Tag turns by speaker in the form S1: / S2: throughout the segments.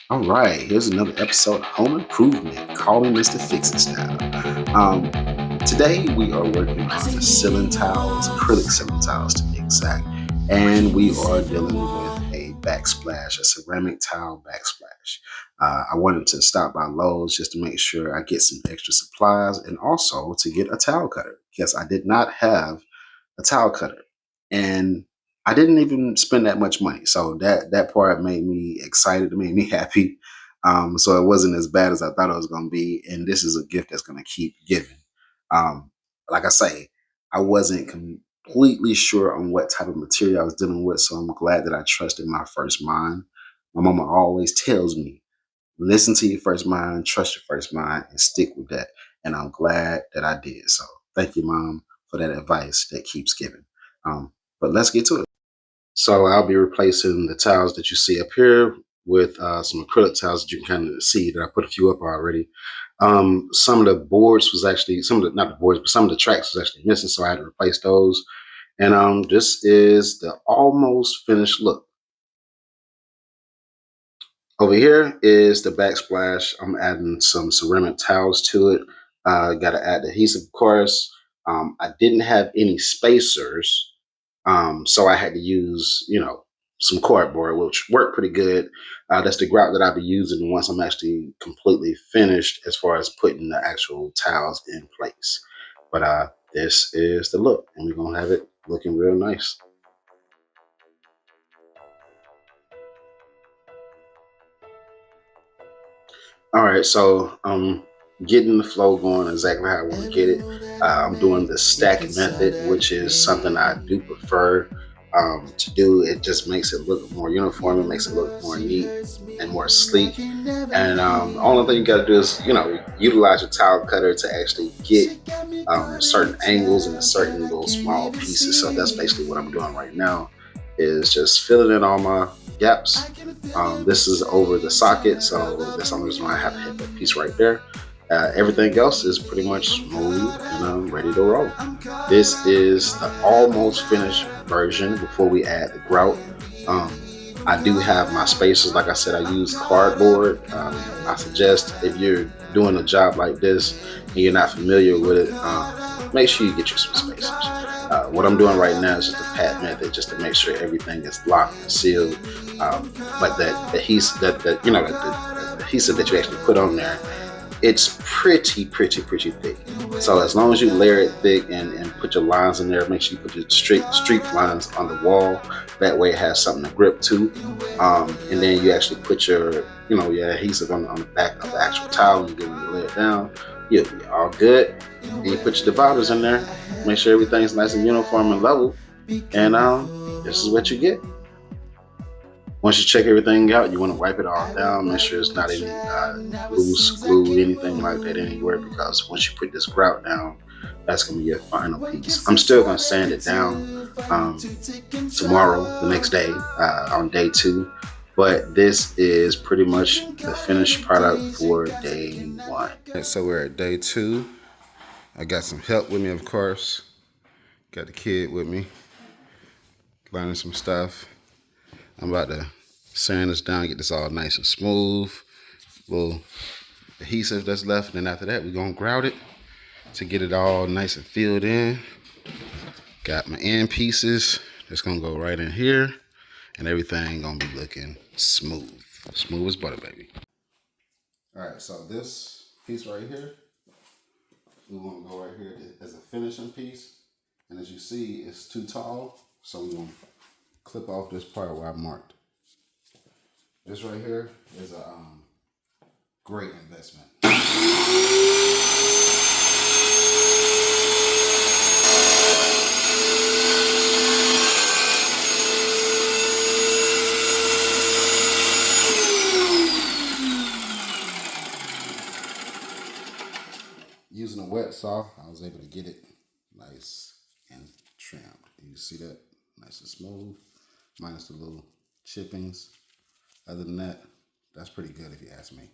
S1: All right, here's another episode of Home Improvement, calling this the Fix It Style. Today we are working on the ceiling tiles, acrylic ceiling tiles to be exact, and we are dealing with a backsplash, a ceramic tile backsplash. I wanted to stop by Lowe's just to make sure I get some extra supplies and also to get a towel cutter because I did not have a towel cutter. And I didn't even spend that much money. So that part made me excited, it made me happy. So it wasn't as bad as I thought it was gonna be. And this is a gift that's gonna keep giving. Um, like I say, I wasn't completely sure on what type of material I was dealing with. So I'm glad that I trusted my first mind. My mama always tells me, listen to your first mind, trust your first mind, and stick with that. And I'm glad that I did. So thank you, Mom, for that advice that keeps giving. But let's get to it. So I'll be replacing the tiles that you see up here with some acrylic tiles that you can kind of see that I put a few up already. Some of the boards was actually, some of the, not the boards, but some of the tracks was actually missing. So I had to replace those. And this is the almost finished look. Over here is the backsplash. I'm adding some ceramic tiles to it. Got to add the adhesive, of course. I didn't have any spacers, so I had to use, some cardboard, which worked pretty good. That's the grout that I'll be using once I'm actually completely finished as far as putting the actual tiles in place. But this is the look, and we're gonna have it looking real nice. All right, so getting the flow going exactly how I want to get it. I'm doing the stack method, which is something I do prefer to do. It just makes it look more uniform. It makes it look more neat and more sleek. And the only thing you got to do is, utilize your tile cutter to actually get certain angles and certain little small pieces. So that's basically what I'm doing right now, is just filling in all my gaps. This is over the socket, so that's the only reason why I have to hit that piece right there. Everything else is pretty much smooth and I'm ready to roll. This is the almost finished version before we add the grout. Um, I do have my spacers. Like I said, I use cardboard. I suggest if you're doing a job like this and you're not familiar with it, make sure you get you some spacers. What I'm doing right now is just a pat method, just to make sure everything is locked and sealed. But that adhesive, the adhesive that you actually put on there, it's pretty thick. So as long as you layer it thick and put your lines in there, make sure you put your streak lines on the wall. That way it has something to grip to. And then you actually put your adhesive on the back of the actual tile and you get it laid down. You'll be all good. And you put your dividers in there, make sure everything's nice and uniform and level. And this is what you get. Once you check everything out, you want to wipe it all down, make sure it's not any loose glue, anything like that anywhere, because once you put this grout down, that's going to be your final piece. I'm still going to sand it down tomorrow, the next day, on day 2. But this is pretty much the finished product for day 1. So we're at day 2. I got some help with me, of course. Got the kid with me, learning some stuff. I'm about to sand this down, get this all nice and smooth. Little adhesive that's left, and then after that, we're gonna grout it to get it all nice and filled in. Got my end pieces that's gonna go right in here, and everything gonna be looking smooth. Smooth as butter, baby. All right, so this piece right here, we want to go right here as a finishing piece. And as you see, it's too tall, so we're gonna clip off this part where I marked. This right here is a great investment. Using a wet saw, I was able to get it nice and trimmed. You see that? Nice and smooth, minus the little chippings. Other than that, that's pretty good if you ask me.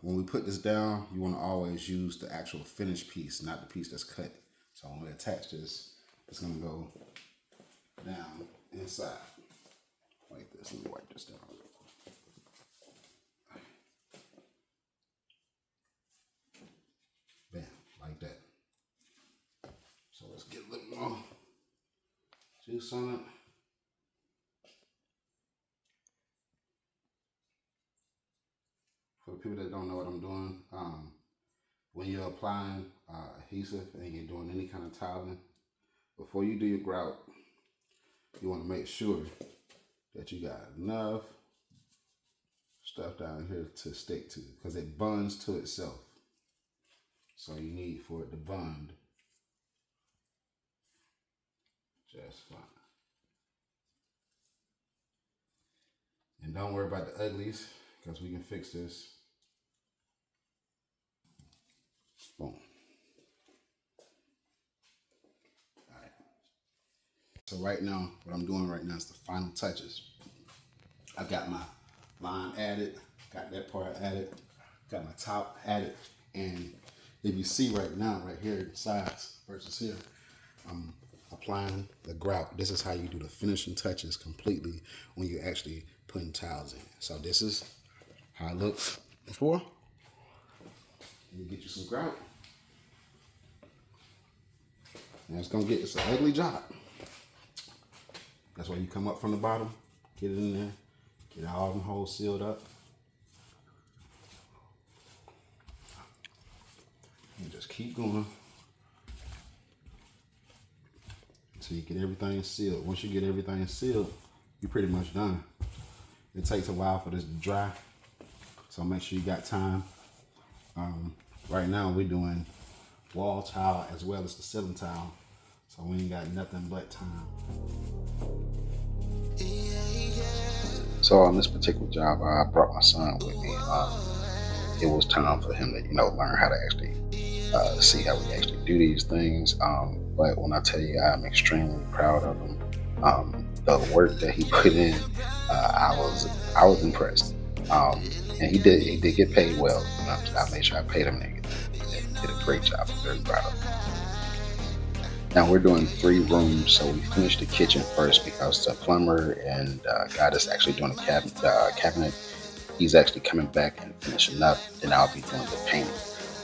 S1: When we put this down, you want to always use the actual finished piece, not the piece that's cut. So when we attach this, it's going to go down inside like this. Let me wipe this down. do something. For the people that don't know what I'm doing, when you're applying adhesive and you're doing any kind of tiling, before you do your grout, you want to make sure that you got enough stuff down here to stick to, because it bonds to itself. So you need for it to bond just fine. And don't worry about the uglies, because we can fix this. Boom. All right. So right now, what I'm doing right now is the final touches. I've got my line added, got that part added, got my top added, and if you see right now, right here, sides versus here, I'm applying the grout. This is how you do the finishing touches completely when you're actually putting tiles in. So this is how it looks before. You get you some grout. And it's an ugly job. That's why you come up from the bottom, get it in there, get all them holes sealed up. And just keep going until you get everything sealed. Once you get everything sealed, you're pretty much done. It takes a while for this to dry, so make sure you got time. Right now we're doing wall tile as well as the ceiling tile, so we ain't got nothing but time. So on this particular job, I brought my son with me. It was time for him to, learn how to actually see how we actually do these things. But when I tell you, I'm extremely proud of him. The work that he put in, I was impressed. And he did get paid well. I made sure I paid him. And he did a great job. I'm very proud of him. Now we're doing 3 rooms, so we finished the kitchen first because the plumber and guy that's actually doing the cabinet, he's actually coming back and finishing up, and I'll be doing the painting.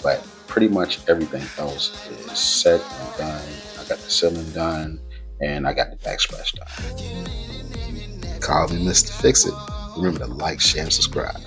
S1: But pretty much everything else is set and done. I got the ceiling done, and I got the backsplash done. Call me Mr. Fix It. Remember to like, share, and subscribe.